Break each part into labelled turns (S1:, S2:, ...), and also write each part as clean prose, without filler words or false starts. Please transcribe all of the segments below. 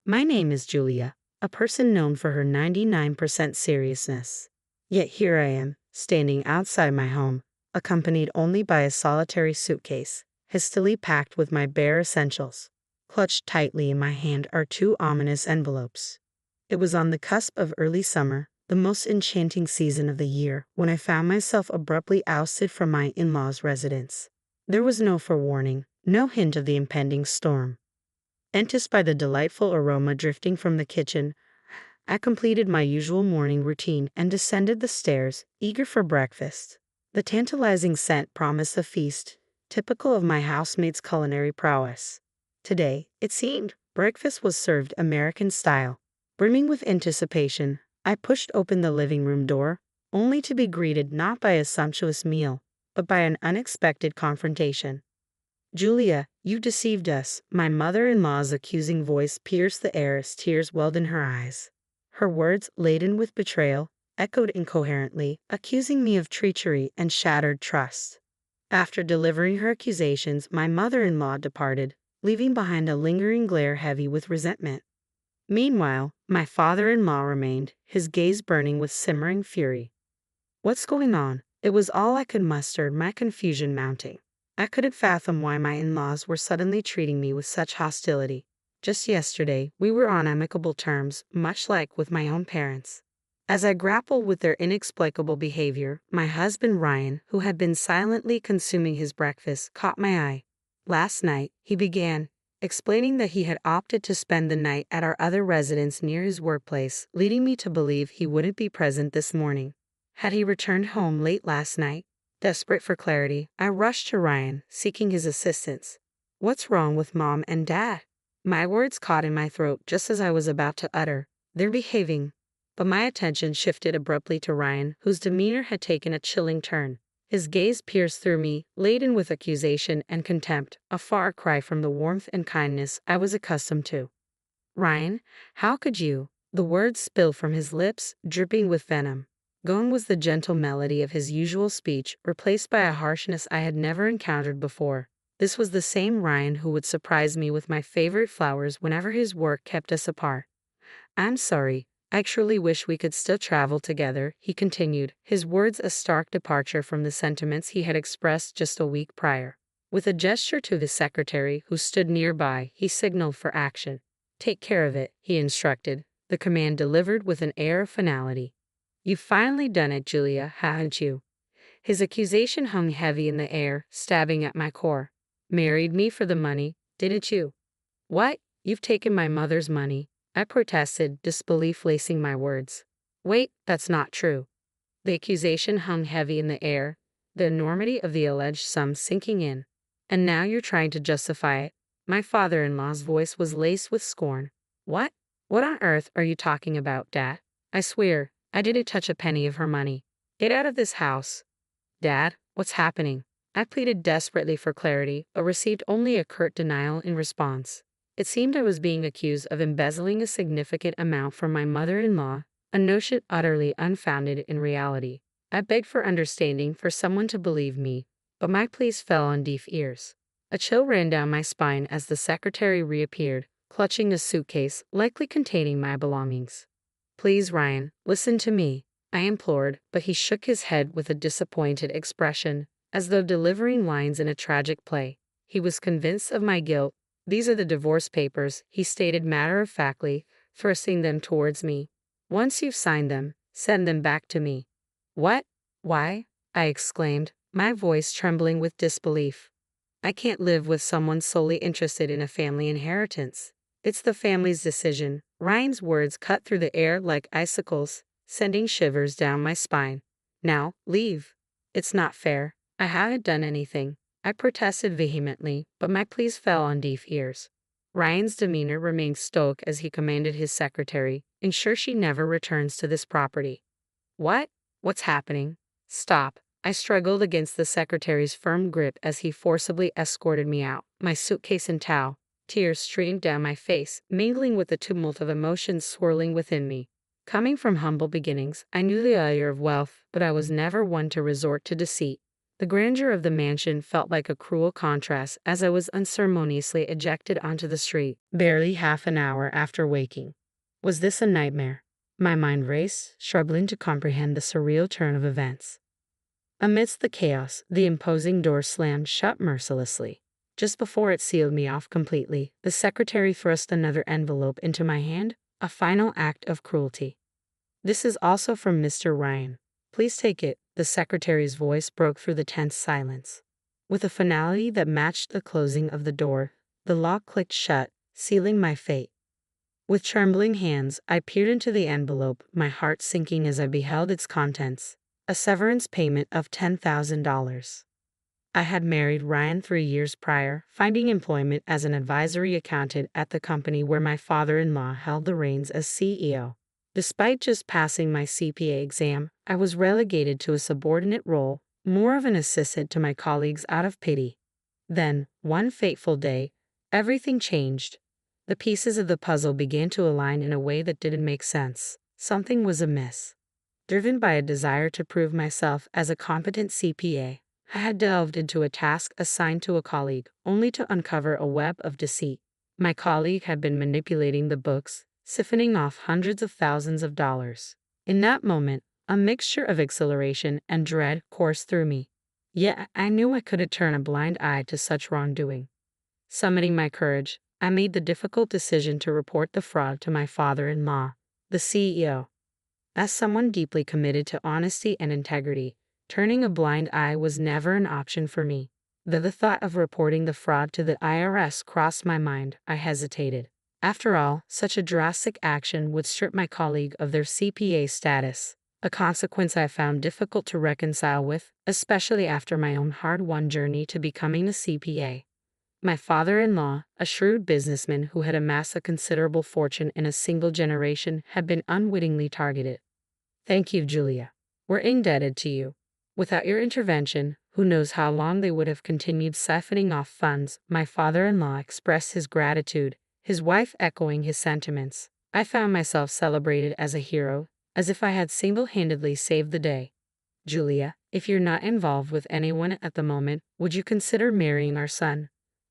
S1: My name is Julia, a person known for her 99% seriousness. Yet here I am, standing outside my home, accompanied only by a solitary suitcase, hastily packed with my bare essentials. Clutched tightly in my hand are two ominous envelopes. It was on the cusp of early summer, the most enchanting season of the year, when I found myself abruptly ousted from my in-laws' residence. There was no forewarning, no hint of the impending storm. Enticed by the delightful aroma drifting from the kitchen, I completed my usual morning routine and descended the stairs, eager for breakfast. The tantalizing scent promised a feast, typical of my housemaid's culinary prowess. Today, it seemed, breakfast was served American style. Brimming with anticipation, I pushed open the living room door, only to be greeted not by a sumptuous meal, but by an unexpected confrontation. "Julia, you deceived us," my mother-in-law's accusing voice pierced the air as tears welled in her eyes. Her words, laden with betrayal, echoed incoherently, accusing me of treachery and shattered trust. After delivering her accusations, my mother-in-law departed, leaving behind a lingering glare heavy with resentment. Meanwhile, my father-in-law remained, his gaze burning with simmering fury. "What's going on?" It was all I could muster, my confusion mounting. I couldn't fathom why my in-laws were suddenly treating me with such hostility. Just yesterday, we were on amicable terms, much like with my own parents. As I grappled with their inexplicable behavior, my husband Ryan, who had been silently consuming his breakfast, caught my eye. "Last night," he began, explaining that he had opted to spend the night at our other residence near his workplace, leading me to believe he wouldn't be present this morning. Had he returned home late last night? Desperate for clarity, I rushed to Ryan, seeking his assistance. "What's wrong with Mom and Dad?" My words caught in my throat just as I was about to utter, "They're behaving." But my attention shifted abruptly to Ryan, whose demeanor had taken a chilling turn. His gaze pierced through me, laden with accusation and contempt, a far cry from the warmth and kindness I was accustomed to. "Ryan, how could you?" The words spilled from his lips, dripping with venom. Gone was the gentle melody of his usual speech, replaced by a harshness I had never encountered before. This was the same Ryan who would surprise me with my favorite flowers whenever his work kept us apart. "I'm sorry. I truly wish we could still travel together," he continued, his words a stark departure from the sentiments he had expressed just a week prior. With a gesture to his secretary, who stood nearby, he signaled for action. "Take care of it," he instructed, the command delivered with an air of finality. "You've finally done it, Julia, haven't you?" His accusation hung heavy in the air, stabbing at my core. "Married me for the money, didn't you?" "What? You've taken my mother's money," I protested, disbelief lacing my words. "Wait, that's not true." The accusation hung heavy in the air, the enormity of the alleged sum sinking in. "And now you're trying to justify it." My father-in-law's voice was laced with scorn. "What? What on earth are you talking about, Dad? I swear, I didn't touch a penny of her money. Get out of this house." "Dad, what's happening?" I pleaded desperately for clarity, but received only a curt denial in response. It seemed I was being accused of embezzling a significant amount from my mother-in-law, a notion utterly unfounded in reality. I begged for understanding, for someone to believe me, but my pleas fell on deaf ears. A chill ran down my spine as the secretary reappeared, clutching a suitcase, likely containing my belongings. "Please, Ryan, listen to me," I implored, but he shook his head with a disappointed expression, as though delivering lines in a tragic play. He was convinced of my guilt. "These are the divorce papers," he stated matter-of-factly, thrusting them towards me. "Once you've signed them, send them back to me." "What? Why?" I exclaimed, my voice trembling with disbelief. "I can't live with someone solely interested in a family inheritance. It's the family's decision." Ryan's words cut through the air like icicles, sending shivers down my spine. "Now, leave." "It's not fair. I haven't done anything," I protested vehemently, but my pleas fell on deaf ears. Ryan's demeanor remained stoic as he commanded his secretary, "Ensure she never returns to this property." "What? What's happening?" "Stop." I struggled against the secretary's firm grip as he forcibly escorted me out, my suitcase in tow. Tears streamed down my face, mingling with the tumult of emotions swirling within me. Coming from humble beginnings, I knew the allure of wealth, but I was never one to resort to deceit. The grandeur of the mansion felt like a cruel contrast as I was unceremoniously ejected onto the street, barely half an hour after waking. Was this a nightmare? My mind raced, struggling to comprehend the surreal turn of events. Amidst the chaos, the imposing door slammed shut mercilessly. Just before it sealed me off completely, the secretary thrust another envelope into my hand, a final act of cruelty. "This is also from Mr. Ryan. Please take it." The secretary's voice broke through the tense silence. With a finality that matched the closing of the door, the lock clicked shut, sealing my fate. With trembling hands, I peered into the envelope, my heart sinking as I beheld its contents: a severance payment of $10,000. I had married Ryan 3 years prior, finding employment as an advisory accountant at the company where my father-in-law held the reins as CEO. Despite just passing my CPA exam, I was relegated to a subordinate role, more of an assistant to my colleagues out of pity. Then, one fateful day, everything changed. The pieces of the puzzle began to align in a way that didn't make sense. Something was amiss. Driven by a desire to prove myself as a competent CPA, I had delved into a task assigned to a colleague, only to uncover a web of deceit. My colleague had been manipulating the books, siphoning off hundreds of thousands of dollars. In that moment, a mixture of exhilaration and dread coursed through me. Yet I knew I couldn't turn a blind eye to such wrongdoing. Summoning my courage, I made the difficult decision to report the fraud to my father-in-law, the CEO. As someone deeply committed to honesty and integrity, turning a blind eye was never an option for me. Though the thought of reporting the fraud to the IRS crossed my mind, I hesitated. After all, such a drastic action would strip my colleague of their CPA status, a consequence I found difficult to reconcile with, especially after my own hard-won journey to becoming a CPA. My father-in-law, a shrewd businessman who had amassed a considerable fortune in a single generation, had been unwittingly targeted. "Thank you, Julia. We're indebted to you. Without your intervention, who knows how long they would have continued siphoning off funds." My father-in-law expressed his gratitude, his wife echoing his sentiments. I found myself celebrated as a hero, as if I had single-handedly saved the day. "Julia, if you're not involved with anyone at the moment, would you consider marrying our son?"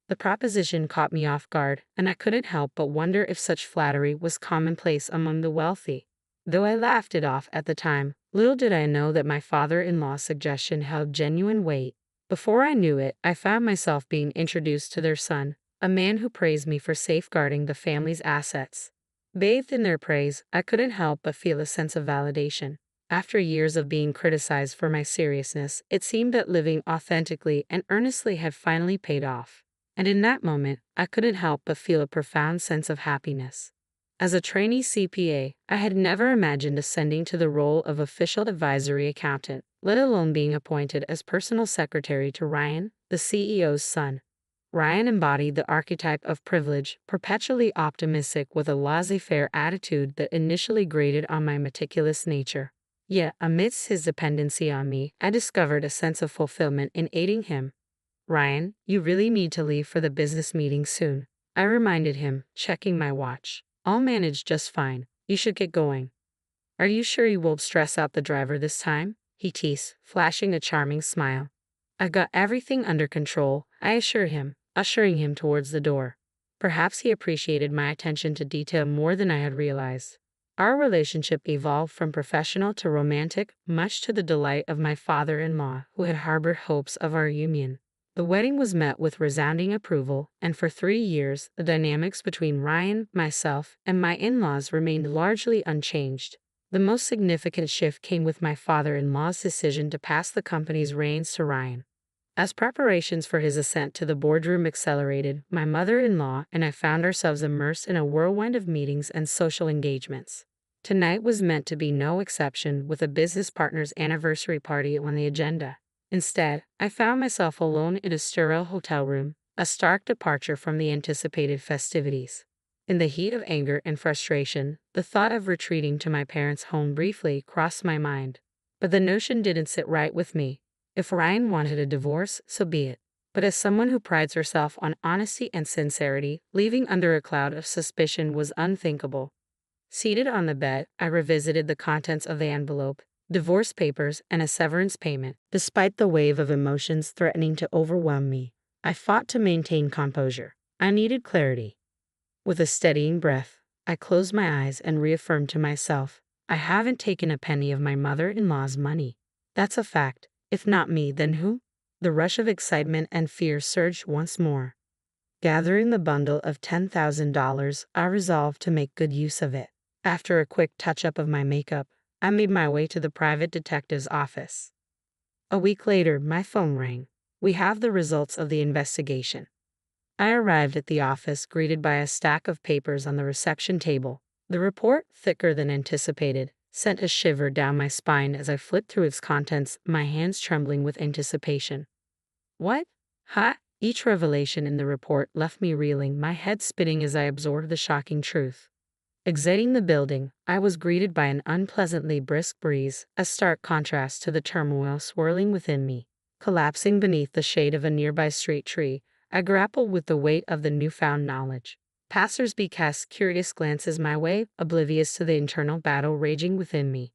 S1: The proposition caught me off guard, and I couldn't help but wonder if such flattery was commonplace among the wealthy. Though I laughed it off at the time, little did I know that my father-in-law's suggestion held genuine weight. Before I knew it, I found myself being introduced to their son, a man who praised me for safeguarding the family's assets. Bathed in their praise, I couldn't help but feel a sense of validation. After years of being criticized for my seriousness, it seemed that living authentically and earnestly had finally paid off. And in that moment, I couldn't help but feel a profound sense of happiness. As a trainee CPA, I had never imagined ascending to the role of official advisory accountant, let alone being appointed as personal secretary to Ryan, the CEO's son. Ryan embodied the archetype of privilege, perpetually optimistic with a laissez-faire attitude that initially grated on my meticulous nature. Yet, amidst his dependency on me, I discovered a sense of fulfillment in aiding him. "Ryan, you really need to leave for the business meeting soon," I reminded him, checking my watch. "I'll manage just fine. You should get going." "Are you sure you won't stress out the driver this time?" he teased, flashing a charming smile. "I've got everything under control," I assured him, ushering him towards the door. Perhaps he appreciated my attention to detail more than I had realized. Our relationship evolved from professional to romantic, much to the delight of my father-in-law, who had harbored hopes of our union. The wedding was met with resounding approval, and for 3 years, the dynamics between Ryan, myself, and my in-laws remained largely unchanged. The most significant shift came with my father-in-law's decision to pass the company's reins to Ryan. As preparations for his ascent to the boardroom accelerated, my mother-in-law and I found ourselves immersed in a whirlwind of meetings and social engagements. Tonight was meant to be no exception, with a business partner's anniversary party on the agenda. Instead, I found myself alone in a sterile hotel room, a stark departure from the anticipated festivities. In the heat of anger and frustration, the thought of retreating to my parents' home briefly crossed my mind. But the notion didn't sit right with me. If Ryan wanted a divorce, so be it. But as someone who prides herself on honesty and sincerity, leaving under a cloud of suspicion was unthinkable. Seated on the bed, I revisited the contents of the envelope, divorce papers, and a severance payment. Despite the wave of emotions threatening to overwhelm me, I fought to maintain composure. I needed clarity. With a steadying breath, I closed my eyes and reaffirmed to myself, I haven't taken a penny of my mother-in-law's money. That's a fact. If not me, then who? The rush of excitement and fear surged once more. Gathering the bundle of $10,000, I resolved to make good use of it. After a quick touch-up of my makeup, I made my way to the private detective's office. A week later, my phone rang. We have the results of the investigation. I arrived at the office greeted by a stack of papers on the reception table. The report, thicker than anticipated, sent a shiver down my spine as I flipped through its contents, my hands trembling with anticipation. What? Ha! Each revelation in the report left me reeling, my head spinning as I absorbed the shocking truth. Exiting the building, I was greeted by an unpleasantly brisk breeze, a stark contrast to the turmoil swirling within me. Collapsing beneath the shade of a nearby street tree, I grappled with the weight of the newfound knowledge. Passers-by cast curious glances my way, oblivious to the internal battle raging within me.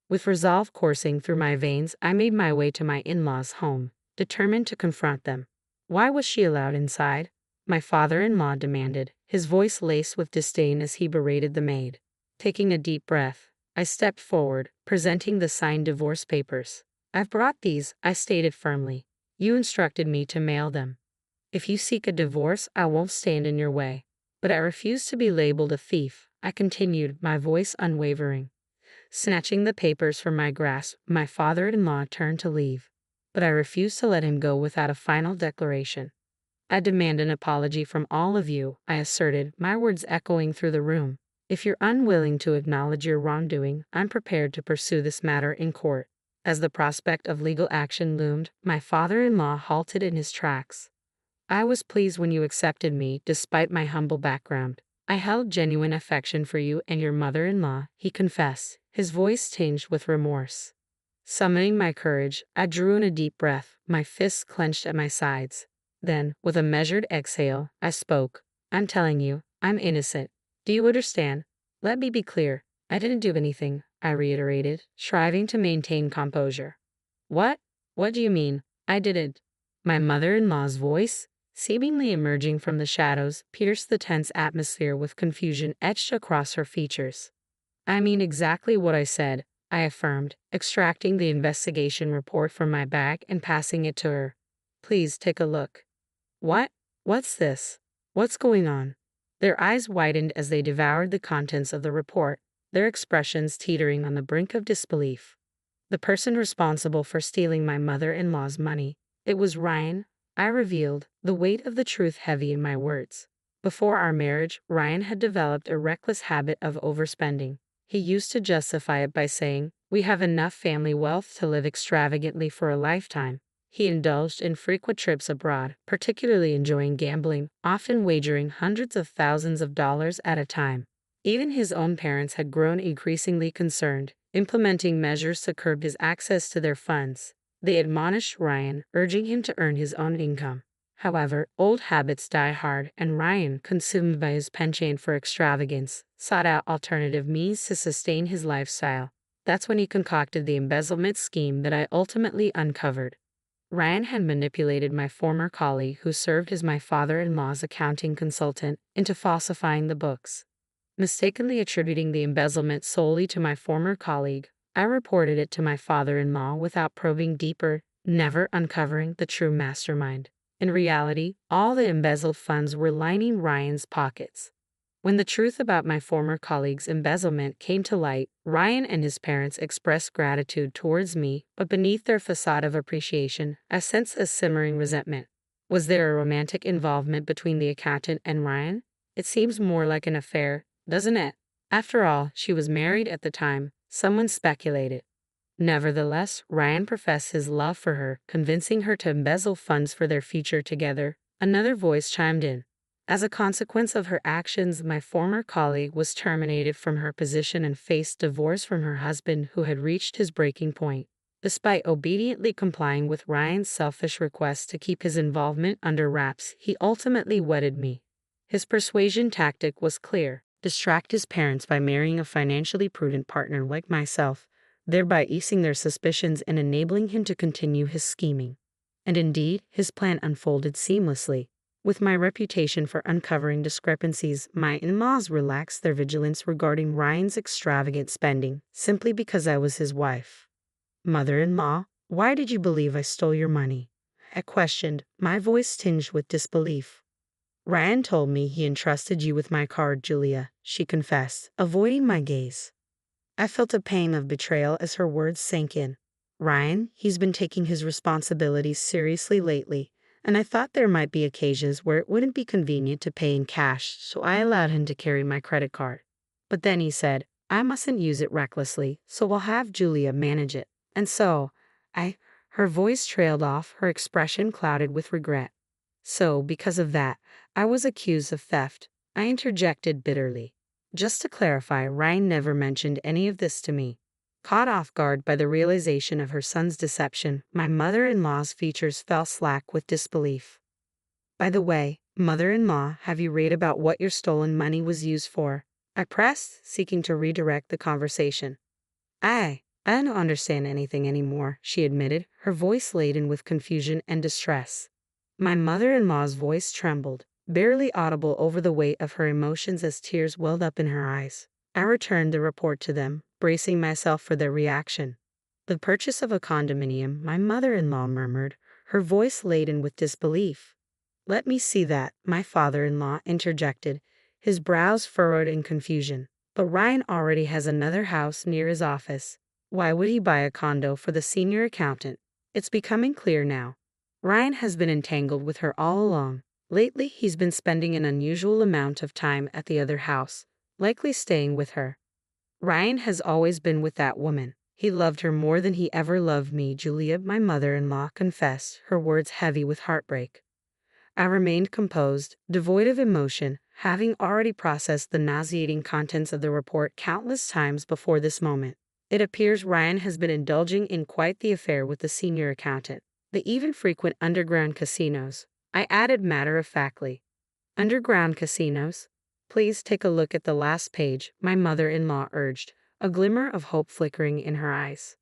S1: With resolve coursing through my veins, I made my way to my in-laws' home, determined to confront them. Why was she allowed inside? My father-in-law demanded, his voice laced with disdain as he berated the maid. Taking a deep breath, I stepped forward, presenting the signed divorce papers. I've brought these, I stated firmly. You instructed me to mail them. If you seek a divorce, I won't stand in your way. But I refuse to be labeled a thief, I continued, my voice unwavering. Snatching the papers from my grasp, my father-in-law turned to leave. But I refused to let him go without a final declaration. I demand an apology from all of you, I asserted, my words echoing through the room. If you're unwilling to acknowledge your wrongdoing, I'm prepared to pursue this matter in court. As the prospect of legal action loomed, my father-in-law halted in his tracks. I was pleased when you accepted me, despite my humble background. I held genuine affection for you and your mother-in-law, he confessed, his voice tinged with remorse. Summoning my courage, I drew in a deep breath, my fists clenched at my sides. Then, with a measured exhale, I spoke. I'm telling you, I'm innocent. Do you understand? Let me be clear. I didn't do anything, I reiterated, striving to maintain composure. What? What do you mean? I didn't. My mother-in-law's voice, seemingly emerging from the shadows, pierced the tense atmosphere with confusion etched across her features. I mean exactly what I said, I affirmed, extracting the investigation report from my bag and passing it to her. Please take a look. What? What's this? What's going on? Their eyes widened as they devoured the contents of the report, their expressions teetering on the brink of disbelief. The person responsible for stealing my mother-in-law's money, it was Ryan, I revealed, the weight of the truth heavy in my words. Before our marriage, Ryan had developed a reckless habit of overspending. He used to justify it by saying, we have enough family wealth to live extravagantly for a lifetime. He indulged in frequent trips abroad, particularly enjoying gambling, often wagering hundreds of thousands of dollars at a time. Even his own parents had grown increasingly concerned, implementing measures to curb his access to their funds. They admonished Ryan, urging him to earn his own income. However, old habits die hard, and Ryan, consumed by his penchant for extravagance, sought out alternative means to sustain his lifestyle. That's when he concocted the embezzlement scheme that I ultimately uncovered. Ryan had manipulated my former colleague, who served as my father-in-law's accounting consultant, into falsifying the books. Mistakenly attributing the embezzlement solely to my former colleague, I reported it to my father-in-law without probing deeper, never uncovering the true mastermind. In reality, all the embezzled funds were lining Ryan's pockets. When the truth about my former colleague's embezzlement came to light, Ryan and his parents expressed gratitude towards me, but beneath their facade of appreciation, I sensed a simmering resentment. Was there a romantic involvement between the accountant and Ryan? It seems more like an affair, doesn't it? After all, she was married at the time, someone speculated. Nevertheless, Ryan professed his love for her, convincing her to embezzle funds for their future together. Another voice chimed in. As a consequence of her actions, my former colleague was terminated from her position and faced divorce from her husband, who had reached his breaking point. Despite obediently complying with Ryan's selfish request to keep his involvement under wraps, he ultimately wedded me. His persuasion tactic was clear: distract his parents by marrying a financially prudent partner like myself, thereby easing their suspicions and enabling him to continue his scheming. And indeed, his plan unfolded seamlessly. With my reputation for uncovering discrepancies, my in-laws relaxed their vigilance regarding Ryan's extravagant spending, simply because I was his wife. "Mother-in-law, why did you believe I stole your money?" I questioned, my voice tinged with disbelief. "Ryan told me he entrusted you with my card, Julia," she confessed, avoiding my gaze. I felt a pang of betrayal as her words sank in. "Ryan, he's been taking his responsibilities seriously lately, and I thought there might be occasions where it wouldn't be convenient to pay in cash, so I allowed him to carry my credit card. But then he said, I mustn't use it recklessly, so we'll have Julia manage it. And so, I—" her voice trailed off, her expression clouded with regret. "So, because of that, I was accused of theft," I interjected bitterly. Just to clarify, Ryan never mentioned any of this to me. Caught off guard by the realization of her son's deception, my mother-in-law's features fell slack with disbelief. "By the way, mother-in-law, have you read about what your stolen money was used for?" I pressed, seeking to redirect the conversation. I don't understand anything anymore," she admitted, her voice laden with confusion and distress. My mother-in-law's voice trembled, barely audible over the weight of her emotions as tears welled up in her eyes. I returned the report to them, bracing myself for their reaction. "The purchase of a condominium," my mother-in-law murmured, her voice laden with disbelief. "Let me see that," my father-in-law interjected, his brows furrowed in confusion. "But Ryan already has another house near his office. Why would he buy a condo for the senior accountant?" It's becoming clear now. Ryan has been entangled with her all along. Lately, he's been spending an unusual amount of time at the other house, likely staying with her. Ryan has always been with that woman. He loved her more than he ever loved me, Julia, my mother-in-law confessed, her words heavy with heartbreak. I remained composed, devoid of emotion, having already processed the nauseating contents of the report countless times before this moment. It appears Ryan has been indulging in quite the affair with the senior accountant. They even frequent underground casinos, I added matter-of-factly. "Underground casinos? Please take a look at the last page," my mother-in-law urged, a glimmer of hope flickering in her eyes.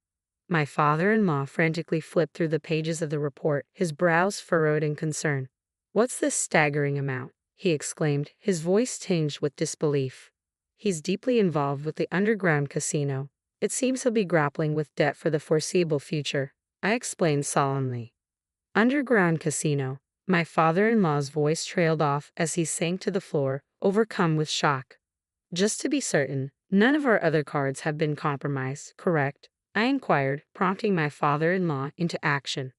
S1: My father-in-law frantically flipped through the pages of the report, his brows furrowed in concern. "What's this staggering amount?" he exclaimed, his voice tinged with disbelief. "He's deeply involved with the underground casino. It seems he'll be grappling with debt for the foreseeable future," I explained solemnly. "Underground casino." My father-in-law's voice trailed off as he sank to the floor, overcome with shock. "Just to be certain, none of our other cards have been compromised, correct?" I inquired, prompting my father-in-law into action.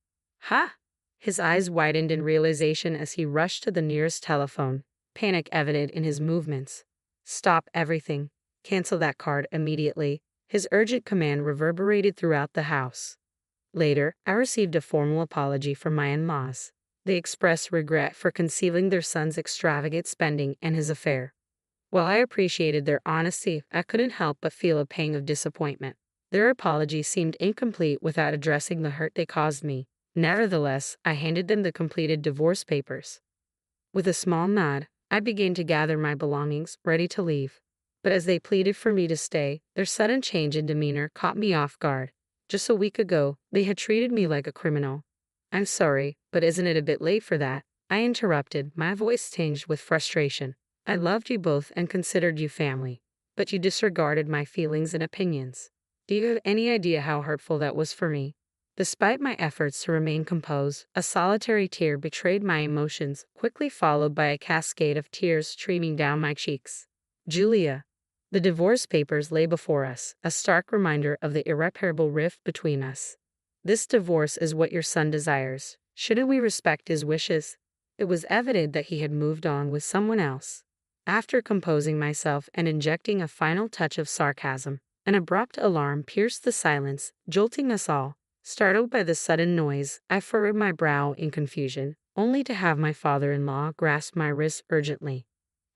S1: "Ha!" His eyes widened in realization as he rushed to the nearest telephone, panic evident in his movements. "Stop everything. Cancel that card immediately." His urgent command reverberated throughout the house. Later, I received a formal apology from my in-laws. They expressed regret for concealing their son's extravagant spending and his affair. While I appreciated their honesty, I couldn't help but feel a pang of disappointment. Their apology seemed incomplete without addressing the hurt they caused me. Nevertheless, I handed them the completed divorce papers. With a small nod, I began to gather my belongings, ready to leave. But as they pleaded for me to stay, their sudden change in demeanor caught me off guard. Just a week ago, they had treated me like a criminal. "I'm sorry, but isn't it a bit late for that?" I interrupted, my voice tinged with frustration. "I loved you both and considered you family, but you disregarded my feelings and opinions. Do you have any idea how hurtful that was for me?" Despite my efforts to remain composed, a solitary tear betrayed my emotions, quickly followed by a cascade of tears streaming down my cheeks. "Julia." The divorce papers lay before us, a stark reminder of the irreparable rift between us. "This divorce is what your son desires. Shouldn't we respect his wishes?" It was evident that he had moved on with someone else. After composing myself and injecting a final touch of sarcasm, an abrupt alarm pierced the silence, jolting us all. Startled by the sudden noise, I furrowed my brow in confusion, only to have my father-in-law grasp my wrist urgently.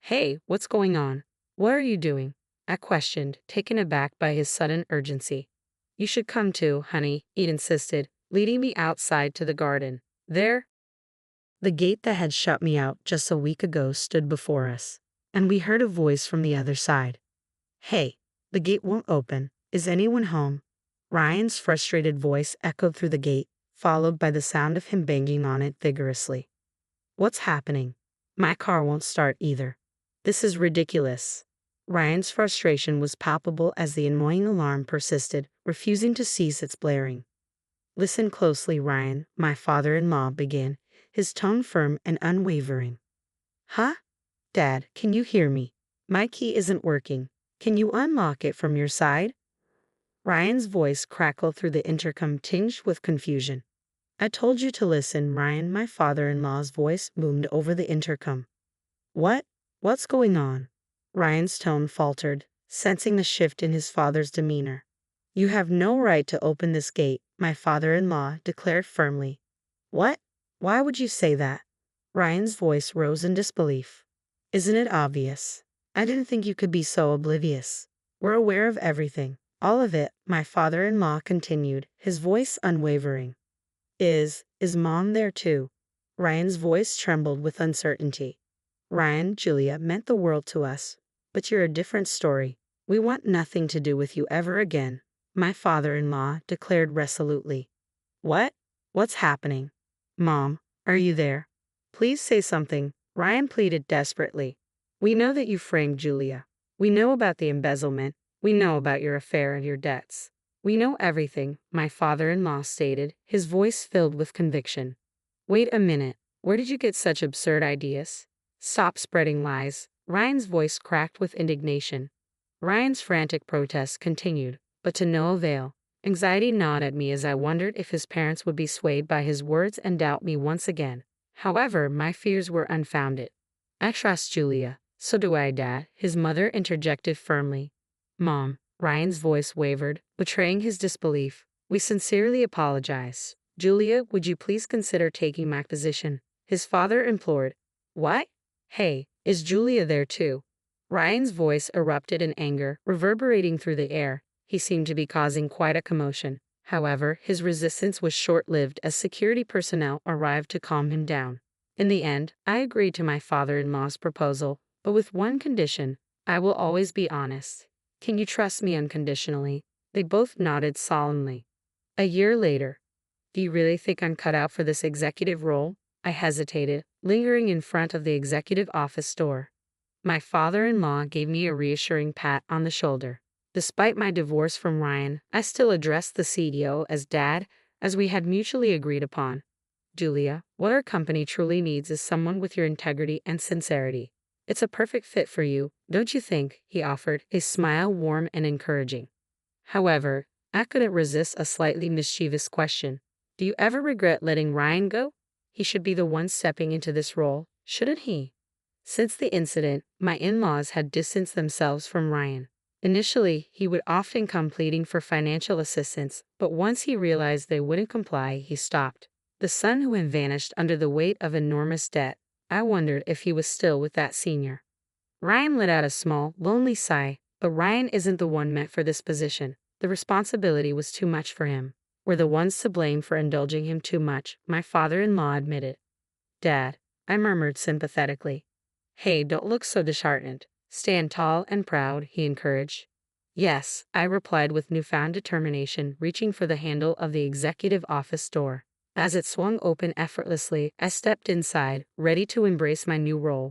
S1: "Hey, what's going on? What are you doing?" I questioned, taken aback by his sudden urgency. "You should come too, honey," he insisted, leading me outside to the garden. There, the gate that had shut me out just a week ago stood before us, and we heard a voice from the other side. "Hey, the gate won't open. Is anyone home?" Ryan's frustrated voice echoed through the gate, followed by the sound of him banging on it vigorously. What's happening? My car won't start either. This is ridiculous. Ryan's frustration was palpable as the annoying alarm persisted, refusing to cease its blaring. Listen closely, Ryan, my father-in-law began, his tone firm and unwavering. Huh? Dad, can you hear me? My key isn't working. Can you unlock it from your side? Ryan's voice crackled through the intercom, tinged with confusion. I told you to listen, Ryan, my father-in-law's voice boomed over the intercom. What? What's going on? Ryan's tone faltered, sensing the shift in his father's demeanor. You have no right to open this gate, my father-in-law declared firmly. What? Why would you say that? Ryan's voice rose in disbelief. Isn't it obvious? I didn't think you could be so oblivious. We're aware of everything. All of it, my father-in-law continued, his voice unwavering. Is Mom there too? Ryan's voice trembled with uncertainty. Ryan, Julia meant the world to us, but you're a different story. We want nothing to do with you ever again, my father-in-law declared resolutely. What? What's happening? Mom, are you there? Please say something, Ryan pleaded desperately. We know that you framed Julia. We know about the embezzlement. We know about your affair and your debts. We know everything, my father-in-law stated, his voice filled with conviction. Wait a minute, where did you get such absurd ideas? Stop spreading lies. Ryan's voice cracked with indignation. Ryan's frantic protests continued, but to no avail. Anxiety gnawed at me as I wondered if his parents would be swayed by his words and doubt me once again. However, my fears were unfounded. I trust Julia. So do I, Dad, his mother interjected firmly. Mom, Ryan's voice wavered, betraying his disbelief. We sincerely apologize. Julia, would you please consider taking my position? His father implored. What? Hey, is Julia there too? Ryan's voice erupted in anger, reverberating through the air. He seemed to be causing quite a commotion. However, his resistance was short-lived as security personnel arrived to calm him down. In the end, I agreed to my father-in-law's proposal, but with one condition: I will always be honest. Can you trust me unconditionally? They both nodded solemnly. A year later. Do you really think I'm cut out for this executive role? I hesitated, lingering in front of the executive office door. My father-in-law gave me a reassuring pat on the shoulder. Despite my divorce from Ryan, I still addressed the CEO as Dad, as we had mutually agreed upon. Julia, what our company truly needs is someone with your integrity and sincerity. It's a perfect fit for you, don't you think? He offered, his smile warm and encouraging. However, I couldn't resist a slightly mischievous question. Do you ever regret letting Ryan go? He should be the one stepping into this role, shouldn't he? Since the incident, my in-laws had distanced themselves from Ryan. Initially, he would often come pleading for financial assistance, but once he realized they wouldn't comply, he stopped. The son who had vanished under the weight of enormous debt. I wondered if he was still with that senior. Ryan let out a small, lonely sigh, but Ryan isn't the one meant for this position. The responsibility was too much for him. We're the ones to blame for indulging him too much, my father-in-law admitted. Dad, I murmured sympathetically. Hey, don't look so disheartened. Stand tall and proud, he encouraged. Yes, I replied with newfound determination, reaching for the handle of the executive office door. As it swung open effortlessly, I stepped inside, ready to embrace my new role.